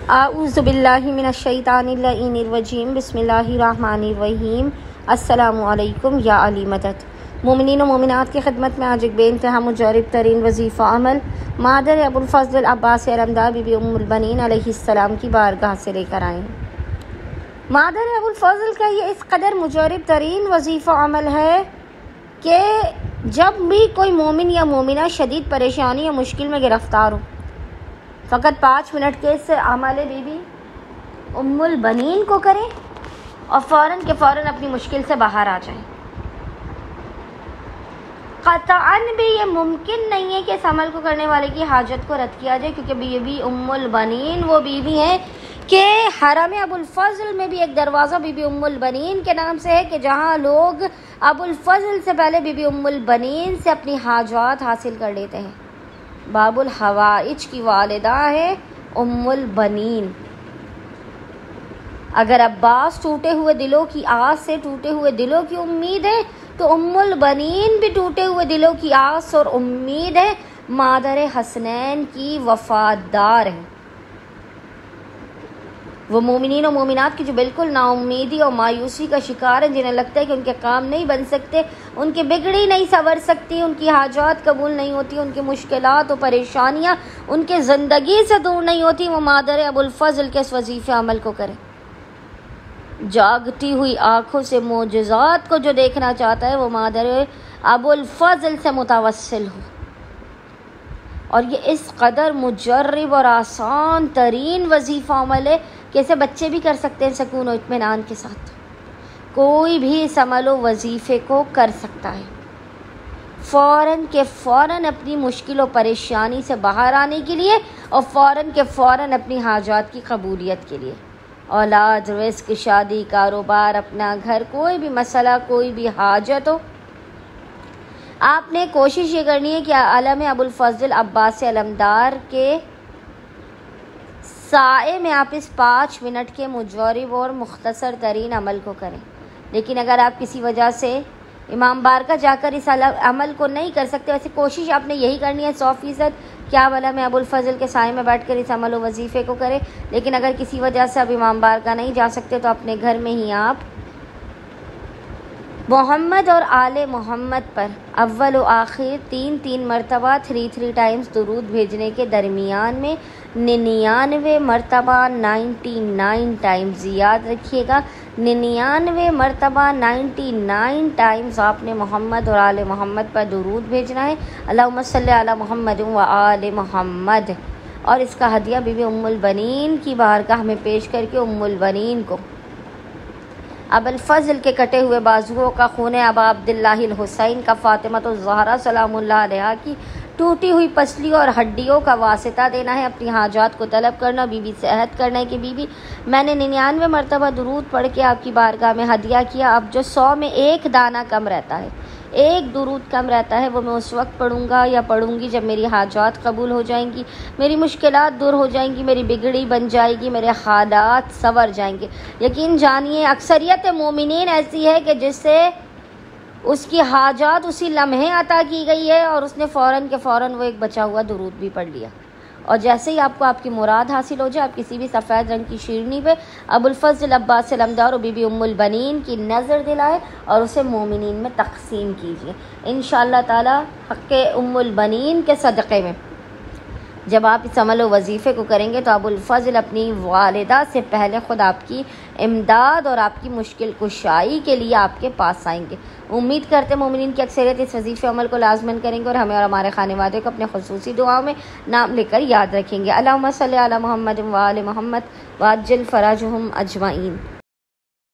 आऊज़ु बिल्लाहि मिनश्शैतानिर्रजीम बिस्मिल्लाहिर्रहमानिर्रहीम। अस्सलामु अलैकुम या अली मदद। मोमिनीन व मोमिनात की खिदमत में आज एक बेइंतहा मुजरब तरीन वजीफ़ा अमल मादर अबुल फ़ज़ल अब्बास अलमदार बीबी उम्मुल बनीन अलैहिस्सलाम की बारगाह से लेकर आए हैं। मादर अबुल फ़ज़ल का ये इस कदर मुजरब तरीन वजीफ़ा अमल है कि जब भी कोई मोमिन या मोमिना शदीद परेशानी या मुश्किल में गिरफ़्तार हो, फ़कत 5 मिनट के इस अमल बीबी उम्मुल बनीन को करें और फ़ौरन के फ़ौरन अपनी मुश्किल से बाहर आ जाएं। क़तअन भी ये मुमकिन नहीं है कि इस अमल को करने वाले की हाजत को रद्द किया जाए, क्योंकि बीबी उम्मुल बनीन वो बीवी हैं कि हरम अबुल फ़ज़ल में भी एक दरवाज़ा बीबी उम्मुल बनीन के नाम से है कि जहाँ लोग अबुल फ़ज़ल से पहले बीबी उम्मुल बनीन से अपनी हाजात हासिल कर लेते हैं। बाबुल हवाइज की वालिदा है उम्मुल बनीन। अगर अब्बास टूटे हुए दिलों की आस से टूटे हुए दिलों की उम्मीद है, तो उम्मुल बनीन भी टूटे हुए दिलों की आस और उम्मीद है। मादर हसनैन की वफादार है। वो मोमिनीन और मोमिनात की जो बिल्कुल नाउम्मीदी और मायूसी का शिकार है, जिन्हें लगता है कि उनके काम नहीं बन सकते, उनकी बिगड़ी नहीं संवर सकती, उनकी हाजात कबूल नहीं होती, उनकी मुश्किलात और परेशानियाँ उनके ज़िंदगी से दूर नहीं होती, वो मादर अबुल फ़ज़ल के इस वजीफ़े अमल को करें। जागती हुई आँखों से मोजज़ात को जो देखना चाहता है, वो मादर अबुल फ़ज़ल से मुतवस्सिल हो। और ये इस कदर मुजर्रब और आसान तरीन वजीफ़ा अमल है कि इसे बच्चे भी कर सकते हैं सुकून और इत्मीनान के साथ। कोई भी इस अमल व वजीफ़े को कर सकता है। फ़ौरन के फ़ौरन अपनी मुश्किल और परेशानी से बाहर आने के लिए और फ़ौरन के फ़ौरन अपनी हाजात की कबूलियत के लिए। औलाद, रिज़्क़, शादी, कारोबार, अपना घर, कोई भी मसला, कोई भी हाजत हो, आपने कोशिश ये करनी है कि आलम अबुल फ़ज़ल अब्बास अलमदार के साए में आप इस 5 मिनट के मुजरब और मुख्तसर तरीन अमल को करें। लेकिन अगर आप किसी वजह से इमाम बारगाह जाकर इस अमल को नहीं कर सकते, वैसे कोशिश आपने यही करनी है 100% कि आप आलम अबुल फ़ज़ल के साए में बैठकर इस अमल व वजीफ़े को करें। लेकिन अगर किसी वजह से आप इमाम बारगाह नहीं जा सकते, तो अपने घर में ही आप मोहम्मद और आले मोहम्मद पर अव्वल व आखिर 3 मरतबा 3 टाइम्स दुरूद भेजने के दरमियान में 99 मरतबा 99 टाइम्स, याद रखिएगा 99 मरतबा 99 टाइम्स आपने मोहम्मद और आले मोहम्मद पर दुरूद भेजना है। अल्लाहुम्मा सल्ली अला मोहम्मद व आले मोहम्मद। और इसका हदिया बीबी उम्मुल बनीन की बारगाह में पेश करके उम्मुल बनीन को अबुल फ़ज़ल के कटे हुए बाजुओं का खून अबा अब्दुल्लाहिल हुसैन का फ़ातिमा ज़हरा सलामुल्लाह अलैहा की टूटी हुई पसली और हड्डियों का वास्ता देना है। अपनी हाजात को तलब करना, बीबी से अहद करना है कि बीबी मैंने 99 मरतबा दुरूद पढ़ के आपकी बारगाह में हदिया किया। अब जो 100 में एक दाना कम रहता है, एक दुरूद कम रहता है, वो मैं उस वक्त पढ़ूंगा या पढ़ूंगी जब मेरी हाजात कबूल हो जाएंगी, मेरी मुश्किलात दूर हो जाएंगी, मेरी बिगड़ी बन जाएगी, मेरे हालात संवर जाएंगे। यकीन जानिए अक्सरियत मोमिनीन ऐसी है कि जिससे उसकी हाजात उसी लम्हे अता की गई है और उसने फ़ौरन के फ़ौरन वो एक बचा हुआ दुरूद भी पढ़ लिया। और जैसे ही आपको आपकी मुराद हासिल हो जाए, आप किसी भी सफ़ेद रंग की शीरनी पे अबुल फ़ज़ल अब्बास अलमदार और बीबी उम्मुल बनीन की नज़र दिलाए और उसे मोमिनीन में तक़सीम कीजिए। इंशाअल्लाह ताला हक़्क़े उम्मुल बनीन के सदक़े में जब आप इस अमल व वजीफ़े को करेंगे, तो अबुल फ़ज़ल अपनी वालिदा से पहले ख़ुद आपकी इमदाद और आपकी मुश्किल कुशाई के लिए आपके पास आएंगे। उम्मीद करते हैं मोमिनीन की अक्सरियत इस वजीफ़े अमल को लाज़मन करेंगे और हमें और हमारे खानेवादे को अपने ख़ुसूसी दुआओं में नाम लेकर याद रखेंगे। अल्लाहुम्मा सल्ली अला मुहम्मद व आले मुहम्मद वाज्जिल फ़राजहुम अजमाइन।